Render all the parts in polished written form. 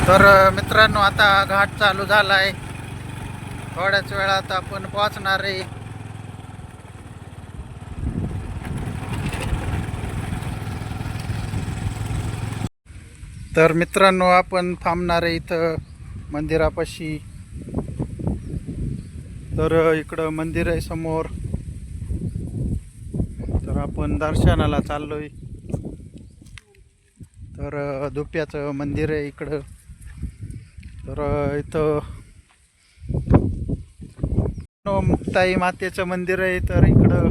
तर मित्रांनो, आता घाट चालू झाला आहे. थोड्याच वेळात आपण पोहोचणार आहे. तर मित्रांनो, आपण थांबणार आहे इथं मंदिरापाशी. तर इकडं मंदिर आहे समोर. तर आपण दर्शनाला चाललोय. तर धुप्याचं मंदिर आहे इकडं. तर इथं मुक्ताई मातेचं मंदिर आहे. तर इकडं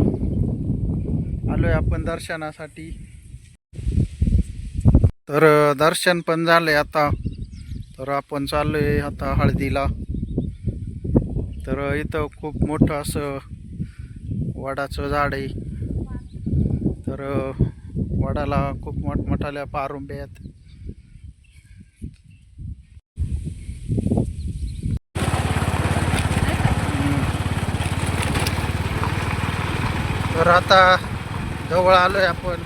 आलोय आपण दर्शनासाठी. तर दर्शन पण झालंय आता. तर आपण चाललोय आता हळदीला. तर इथं खूप मोठं असं वडाचं झाड आहे. तर वडाला खूप मोठमोठाल्या पारुंब्या आहेत. तर आता जवळ आलोय आपण.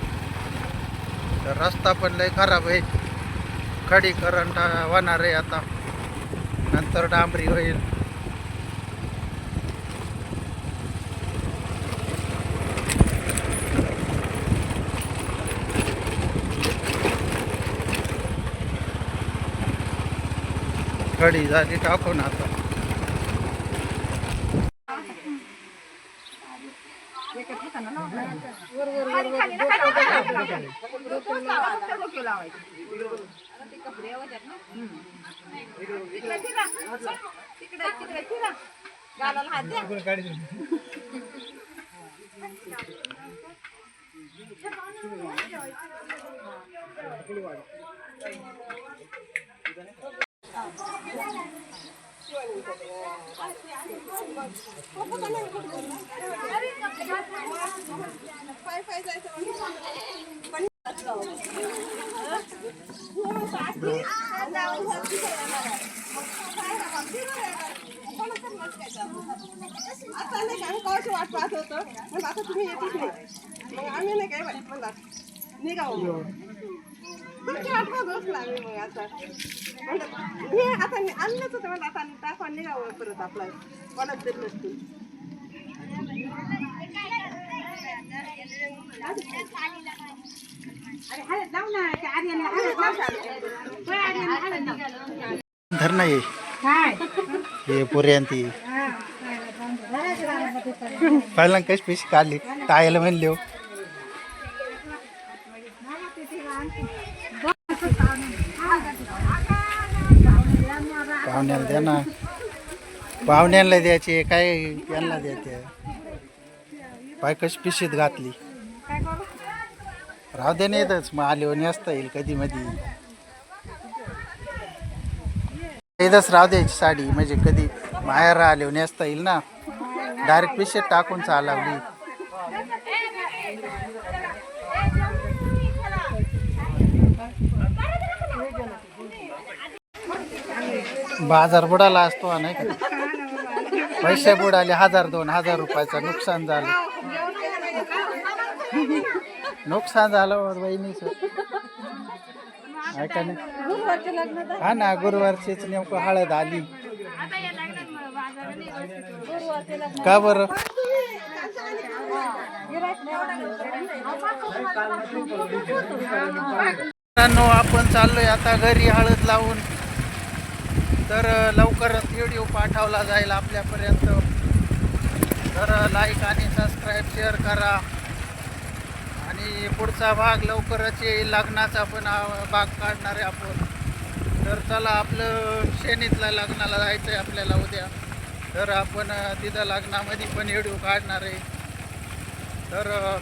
तर रस्ता पण लय खराब आहे. खडीकरण होणार आहे आता, नंतर डांबरी होईल. खडी झाली टाकून आता. आता नाही का कवाची वाट पाहत होतो, पण आता तुम्ही येतच नाही. मग आम्ही नाही काय म्हणला निघावं. तुमची वाट पाहत बसला आम्ही. मग आता म्हणलं हे आता आणलंच होतं. म्हणलं आता टाकवा निघावं परत आपला कोणाच तरी नसतो. धर नाही हे पुऱ्यांती पहिला कशी पैसे काढली टाळायला म्हणले. पाहुण्याला द्या ना. पाहुण्याला द्यायचे काय यांना द्यायचे. पाय कशी पिशीत घातली. राहू दे नाही येतच. मग आल्यावर नेसता येईल कधी मधी. इथंच राहू द्यायची साडी, म्हणजे कधी बाहेर आल्यावर नेसता येईल ना. डायरेक्ट पिशेत टाकून चालवली. बाजार बुडाला असतो नाही का. पैसे बुडाले 1000-2000 रुपयाचं नुकसान झालं. नुकसान झालं बहिणीच. ऐका नाही. हा ना, गुरुवारचीच नेमकं हळद आली. का बरं. आपण चाललोय आता घरी हळद लावून. तर लवकरच व्हिडिओ पाठवला जाईल आपल्यापर्यंत. तर लाईक आणि सबस्क्राईब शेअर करा. आणि पुढचा भाग लवकरच येईल. लग्नाचा पण भाग काढणार आहे आपण. तर चला, आपलं शेणीतल्या लग्नाला जायचं आहे आपल्याला उद्या. तर आपण तिथं लग्नामध्ये पण व्हिडिओ काढणार आहे. तर